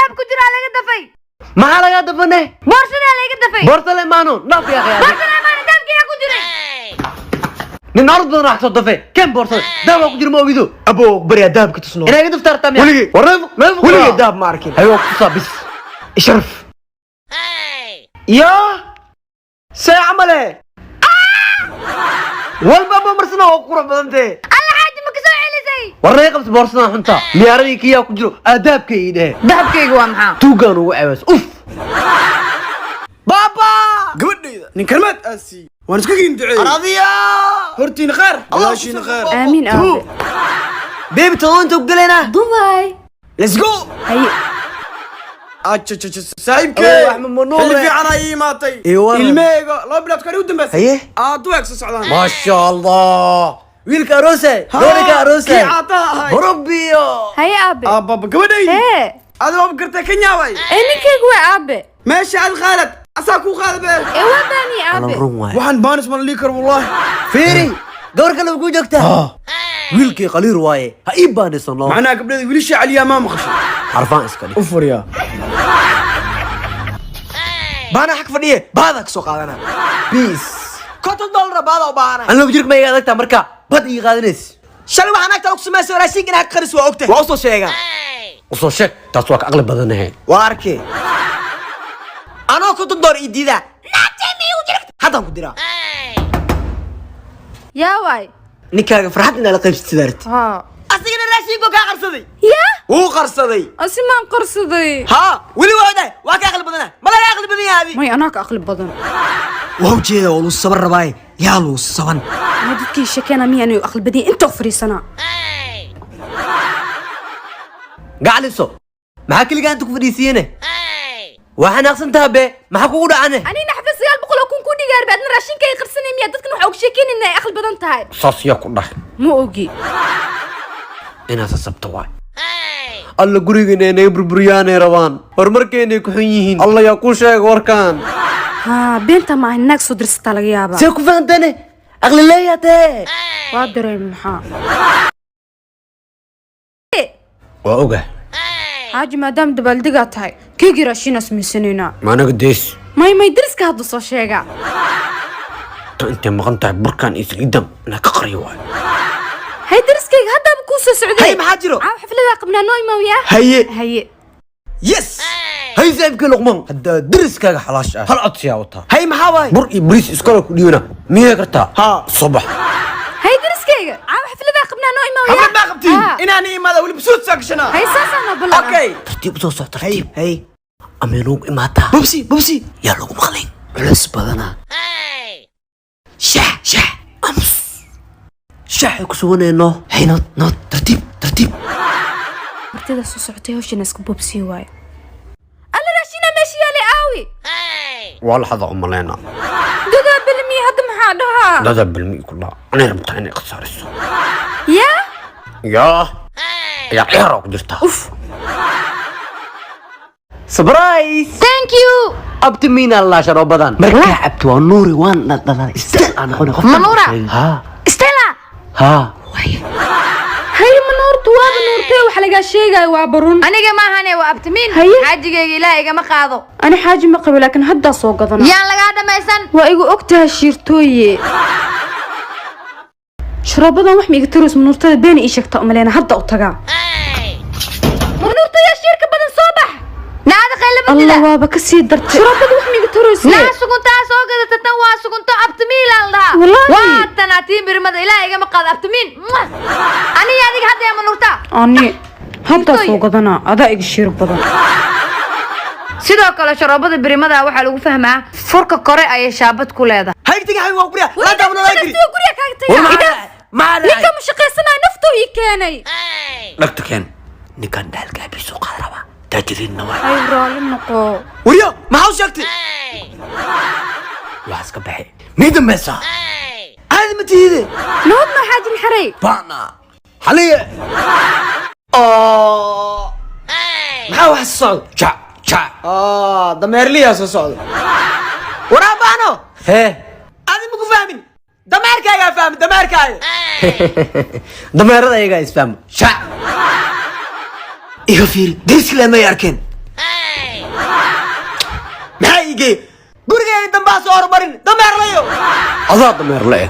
دهب كجرا لقى دفي ما لقى دفنه بورصة لقى دفي بورصة مانو ناف يا أخي بورصة ما ندم كي كجرا من أرض راح تصدفه كم بورصة دهب كجرا ما ويدو أبو بريا دهب كتصنو أنا قد افترت يا ولي وريف ولي دهب ماركين أيوة قصة بس شرف يا سيعمله والبابا مرسنا وقرب بدنتي الله حاجة مكسو علي زي وريق بس بورصة حنتا مياري كيا كجرا أداب كيده دهب كي جوا معاه توغان وعبس أوف بابا قبل من كلمات أسي وانا سكين دعي أراضية هرتين خير الله شين خير آمين أبي بيبي تلون تقدلنا دبي ليتس جو هي سايبك أحمد منور اللي في عراي ماطي إيوه. الميغا لا بلاد كاري ودم بس هيه دوك سعدان ما شاء الله ويلك أروسة دورك أروسة كي عطاها ربيو هي أبي بابا قبل هي هذا ما بقرته كنيا واي إني كي جوا أبي ماشي على خالد أساكو خالد به إيوه بني أبي وحن بانس من ليكر والله فيري دورك لو بقول جكتا ويلكي قليل واي هايبان صنو معناه قبل ولي شي عليا ما مخش حرفان اسكالي افر يا بانا حق فديه بعدك سوق انا بيس $100 بعد وبانا انا لو بجيرك ما يقادك مركا بد يقادنيس شالو waxaan agta ku sameeyay raashinka inaad qaris waa ogtay waa soo sheega وصو شك تاسواك اغلب بدنه waa arkay anoo $100 idida naatimi u jirta hadan ku dira يا واي ninkaaga farxadna la qaybsatay daarti ها asigana raashinka ka qarsaday يا uu qarsaday أسمان قرصدي ها wili waada waa ka aqli badana ma laga aqli badan yahay ما أنا كأقلب بدن waa jeeda oo lu sabar rabaay yaa lu saban ما دتكي شكينا مي أنا أقلب بدين أنت أفري سنة قاعلسو ما كل كانت كفريسينه waxaan aqsantahay be maxaa kugu dhacane أنا نحفظ يا البقول أكون كودي جار بعدنا راشين كي قرصني مية دتك نوع شكين إن أقلب بدن تاعي saas yaa ku dhax مو أوجي inaad sabto waay alla gurigeena inay burburyaanay rabaan horumarkeenay ku xun yihiin alla yaa ku sheeg warkaan ها بنت ما هناك صدر ستالجيابا see ku fahantane aqli leeyaatee وادري محا waa oga حاجة ما دام دبل دقات هاي كي جراشين اسمي سنينا ma anaga dees ما يدرس كهذا صو شيء ta intay maqan tahay burkaan iyo saliidam inaa ka qariyo waay هاي درس كي هذا بكوسة سعودية hay maxaa jiro عاو حفلة قبنا نوي ما وياه haye هي yes hay saaxiibkii luqman haddaa deriskaaga xalaash ah hal codsiyaa wataa hay maxaa waay bur iyo bariis iskala ku dhiibana miyay kartaa ها subax هاي درس كي عاو حفلة قبنا نوي ما وياه حمد ما قبتين إناني ماذا ولي بسوت ساكشنا هاي ساسا نبلا أوكي tartiib usoo soc tartiib هي ameenugu imaataa بوبسي yaa lagu maqlayn culus badanaa شح amus shaaxay ku suganayno hay nood tartiib مرتدى سو سعودية وش ناس كبوبسي واي أنا راشينا ماشي يالي قوي waa laxada u malaynaa دادا بالمية هذا محادها dada bilmi kulaa anay rabtaa inay khasaariso يا yaa ayaa ciyaara ku jirtaa أوف surprise ثانك يو abti miina allah sharo badan markaa cabti waa nuuri waan dhaldhalay istaan aan noqon qof منورة ها استيلا ها هاي منورتو وابا نورتي وحلقة شيء وابرون aniga ma ahane waa abtimiin Haye. xaajigayga ilaahay igama qaado أنا حاجة ما قبل لكن هدا سوق ضنا yaan lagaa dhamaysan وأيقو أكتها شيرتوي شرابة وح ميجي تروس من نورتها بين إيشك تأملينا هدا أطجع منurta yaa shirka badan soo bax naada qayla الله madida وابا كسي درت شرابة وح ميجي تروس naa suguntaa soo gadata tan waa sugunto abtimiin aan dhahaa Wallaahi. waa tanaatiin birimada ilaahay igama qaado abtimiin aniga adiga hadda yaa manurta أني هدا سوق ضنا أدا إيش شير بدن sidoo kale sharoobada birimada waxaa lagu fahmaa furka kore ayay shaabad ku leedahay هاي تيجي حبيبي وقبريا لا تابنا لا يجري ninka ma shaqaysanayo naftoo ii keenay dhagta keen ninkan dhaalkaa bii soo qaad rabaa taajiriinna waa ay raali noqo وريا ما حاوش شكتي waa iska baxay mii dambaysaa هذه ما تيجي nabad ma xaajin xaray baana xaliye maxaa wax socdo jac jac dameer liya soo socdo waraabaano hee adi ma ku fahmin dameerkaagaa fahmi dameerkaaga dameerada ayagaa isfahmo jac iga fiiri deriskale may arkeen gee gurigeyga dambaa soo hormarin dameerlayo adaa dameer le